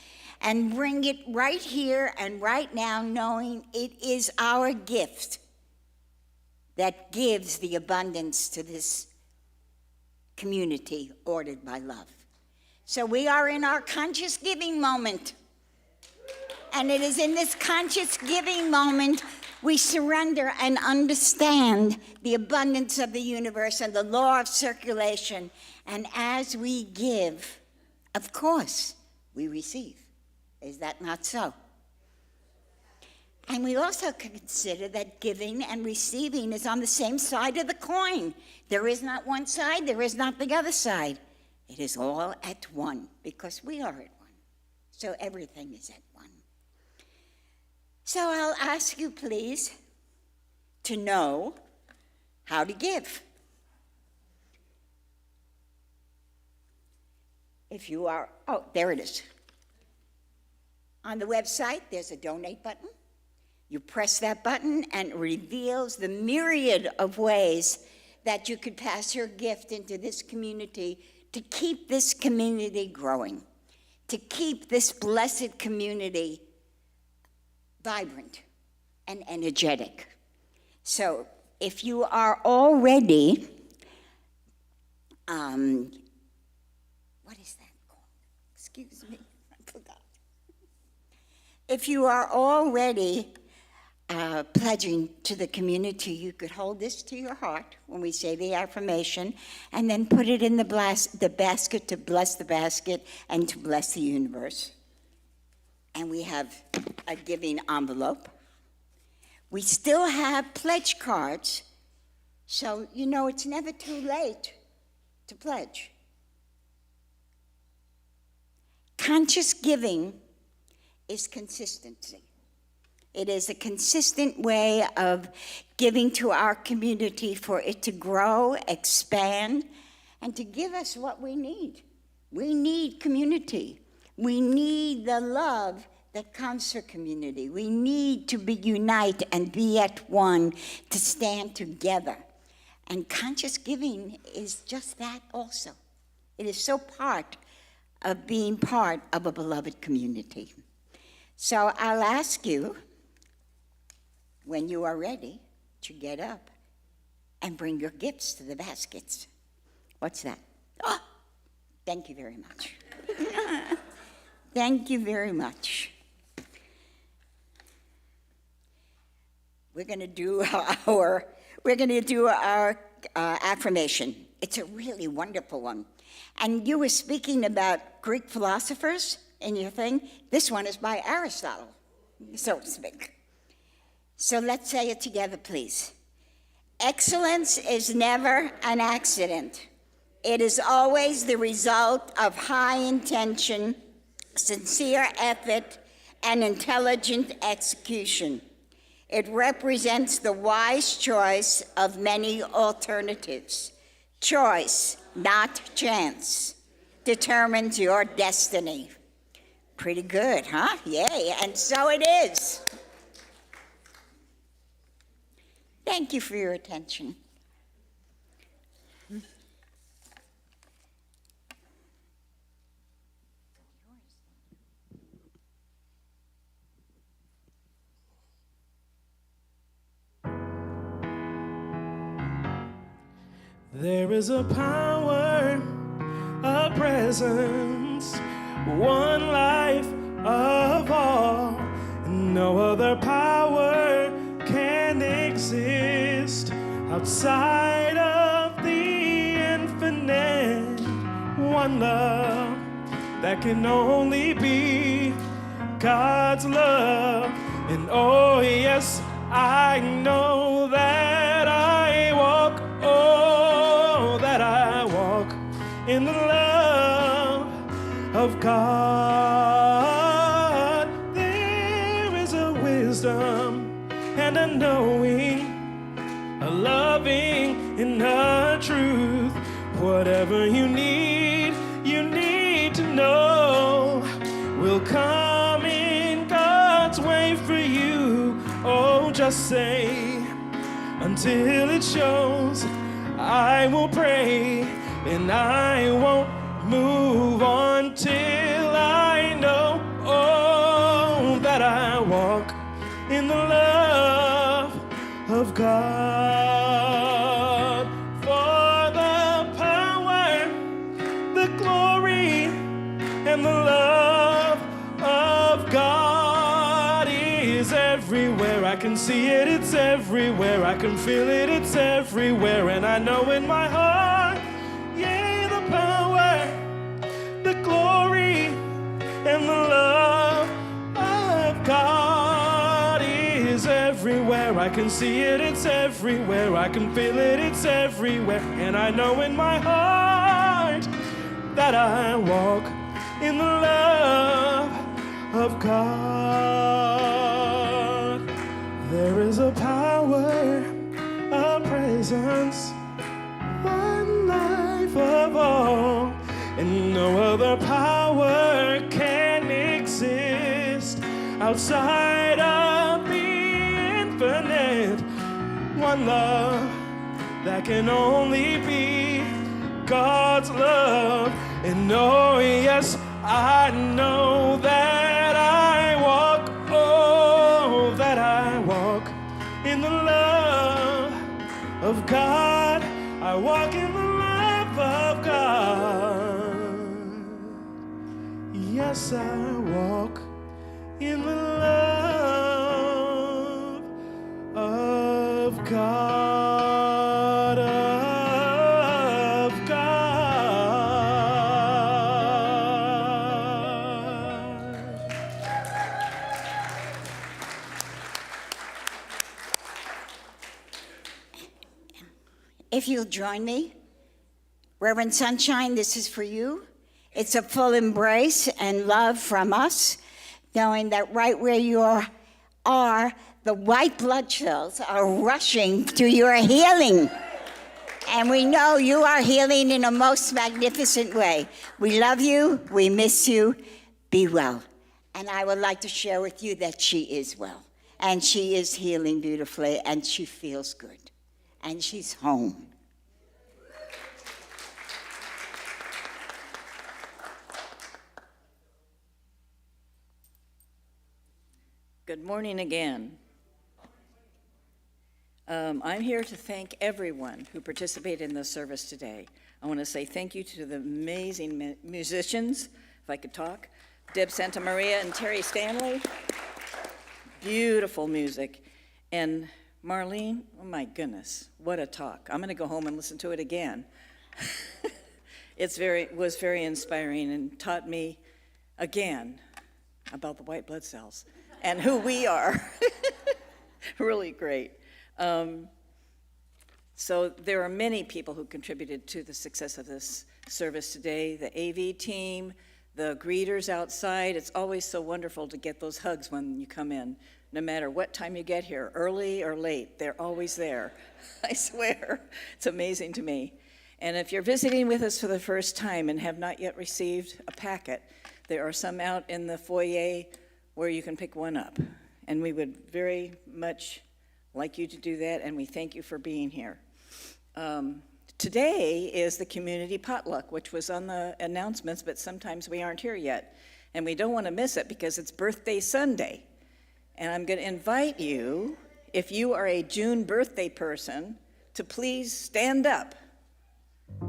Speaker 4: and bring it right here and right now, knowing it is our gift that gives the abundance to this community ordered by love. So we are in our conscious giving moment. And it is in this conscious giving moment we surrender and understand the abundance of the universe and the law of circulation. And as we give, of course, we receive. Is that not so? And we also consider that giving and receiving is on the same side of the coin. There is not one side, there is not the other side. It is all at one, because we are at one. So everything is at one. So I'll ask you, please, to know how to give. If you are, oh, there it is. On the website, there's a donate button. You press that button and it reveals the myriad of ways that you could pass your gift into this community to keep this community growing, to keep this blessed community vibrant and energetic. So if you are already, what is that called? Excuse me, I forgot. If you are already pledging to the community, you could hold this to your heart when we say the affirmation, and then put it in the basket to bless the basket and to bless the universe. And we have a giving envelope. We still have pledge cards, so you know it's never too late to pledge. Conscious giving is consistency. It is a consistent way of giving to our community for it to grow, expand, and to give us what we need. We need community. We need the love that comes from community. We need to be unite and be at one, to stand together. And conscious giving is just that also. It is so part of being part of a beloved community. So I'll ask you, when you are ready, to get up and bring your gifts to the baskets. What's that? Oh, thank you very much. Thank you very much. We're going to do our affirmation. It's a really wonderful one. And you were speaking about Greek philosophers in your thing. This one is by Aristotle, so to speak. So let's say it together, please. Excellence is never an accident. It is always the result of high intention, sincere effort, and intelligent execution. It represents the wise choice of many alternatives. Choice, not chance, determines your destiny. Pretty good, huh? Yay, and so it is. Thank you for your attention.
Speaker 1: There is a power, a presence, one life of all. No other power can exist outside of the infinite. One love that can only be God's love. And oh yes, I know that I walk, that I walk in the love of God. There is a wisdom and a knowing, a loving and a truth. Whatever you need to know will come in God's way for you. Oh, just say until it shows. I will pray and I won't move on till I know, that I walk in the love of God. For the power, the glory, and the love of God is everywhere. I can see it, it's everywhere. I can feel it, it's everywhere. And I know in my heart, yeah, the power, the glory, and the love of God is everywhere. I can see it, it's everywhere. I can feel it, it's everywhere. And I know in my heart that I walk in the love of God. There is a power, a presence, one life of all, and no other power can exist outside of the infinite. One love that can only be God's love. And oh yes, I know that I walk, that I walk in the love of God. I walk in the love of God. Yes, I walk in the love of God, of God.
Speaker 4: if you'll join me. Reverend Sunshine, this is for you. It's a full embrace and love from us, knowing that right where you are, the white blood cells are rushing to your healing. And we know you are healing in a most magnificent way. We love you. We miss you. Be well. And I would like to share with you that she is well. And she is healing beautifully, and she feels good. And she's home.
Speaker 3: Good morning again. I'm here to thank everyone who participated in the service today. I want to say thank you to the amazing musicians, if I could talk, Deb Santamaria and Terry Stanley. Beautiful music. And Maureen, oh my goodness, what a talk. I'm going to go home and listen to it again. It was very inspiring and taught me again about the white blood cells and who we are. Really great. So there are many people who contributed to the success of this service today. The AV team, the greeters outside. It's always so wonderful to get those hugs when you come in. No matter what time you get here, early or late, they're always there. I swear, it's amazing to me. And if you're visiting with us for the first time and have not yet received a packet, there are some out in the foyer where you can pick one up. And we would very much like you to do that, and we thank you for being here. Today is the community potluck, which was on the announcements, but sometimes we aren't here yet. And we don't want to miss it because it's birthday Sunday. And I'm going to invite you, if you are a June birthday person, to please stand up.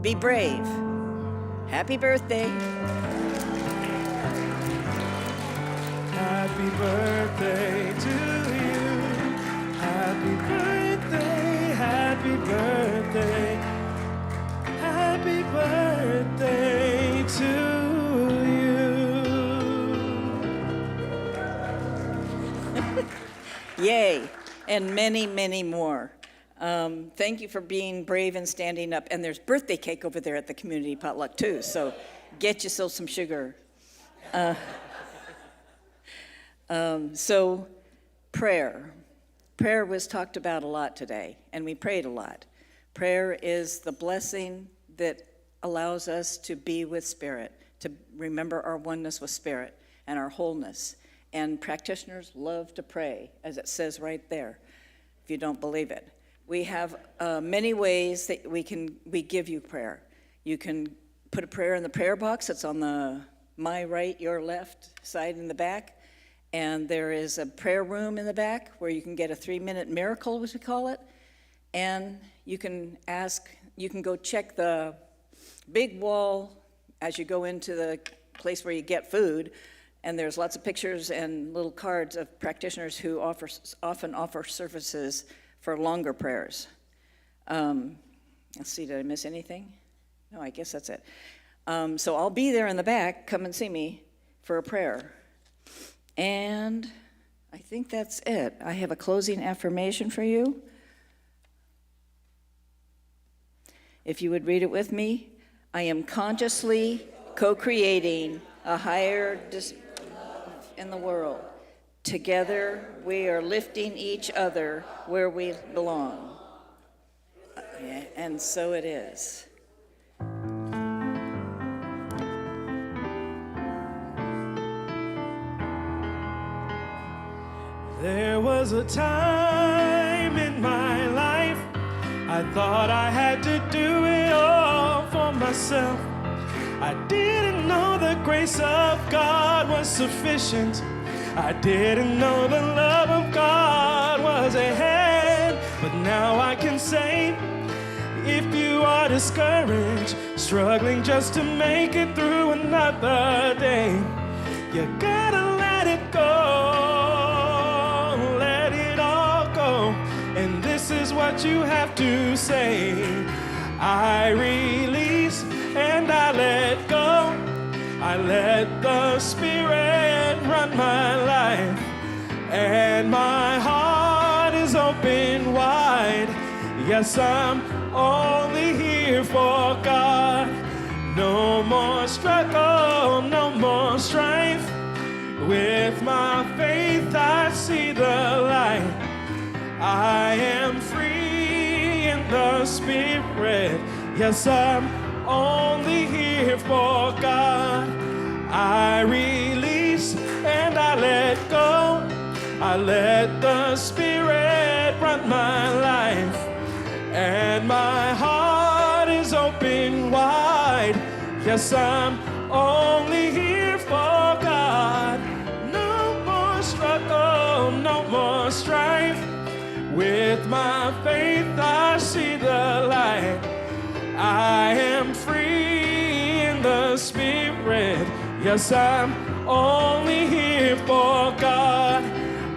Speaker 3: Be brave. Happy birthday.
Speaker 1: Happy birthday to you. Happy birthday, happy birthday. Happy birthday to you.
Speaker 3: Yay, and many, many more. Thank you for being brave and standing up. And there's birthday cake over there at the community potluck too, so get yourself some sugar. So prayer. Prayer was talked about a lot today, and we prayed a lot. Prayer is the blessing that allows us to be with Spirit, to remember our oneness with Spirit and our wholeness. And practitioners love to pray, as it says right there, if you don't believe it. We have many ways that we give you prayer. You can put a prayer in the prayer box. It's on the my right, your left side in the back. And there is a prayer room in the back where you can get a 3-minute miracle, as we call it. And you can go check the big wall as you go into the place where you get food. And there's lots of pictures and little cards of practitioners who often offer services for longer prayers. Let's see, did I miss anything? No, I guess that's it. So I'll be there in the back. Come and see me for a prayer. And I think that's it. I have a closing affirmation for you. If you would read it with me. I am consciously co-creating a higher in the world. Together, we are lifting each other where we belong. And so it is.
Speaker 1: There was a time in my life I thought I had to do it all for myself. I didn't know the grace of God was sufficient. I didn't know the love of God was ahead. But now I can say, if you are discouraged, struggling just to make it through another day, you gotta let it go. Let it all go. And this is what you have to say. I release and I let go. I let the Spirit run my life. And my heart is is open wide. Yes, I'm only here for God. No more struggle, no more strife. With my faith I see the light. I am free in the Spirit. Yes, I'm only here for God. I release and I let go. I let the Spirit run my life. And my heart is open wide. Yes, I'm only here for God. No more struggle, no more strife. With my faith I see the light. I am free in the Spirit. Yes, I'm only here for God.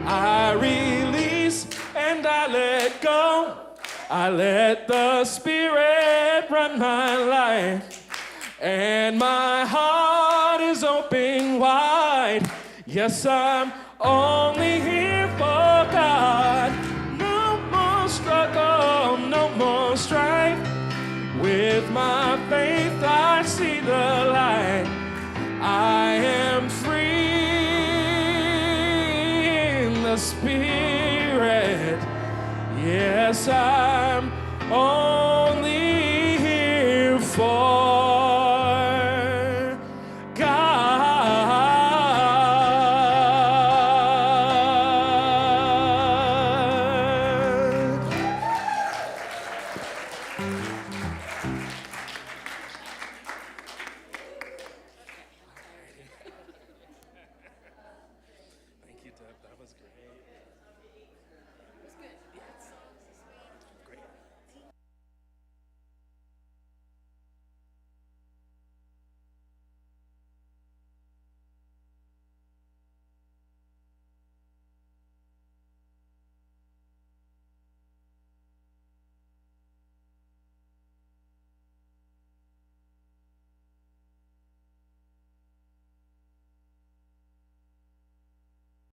Speaker 1: I release and I let go. I let the Spirit run my life. And my heart is open wide. Yes, I'm only here for God. No more struggle, no more strife. With my faith I see the light. I am free in the Spirit. Yes, I'm only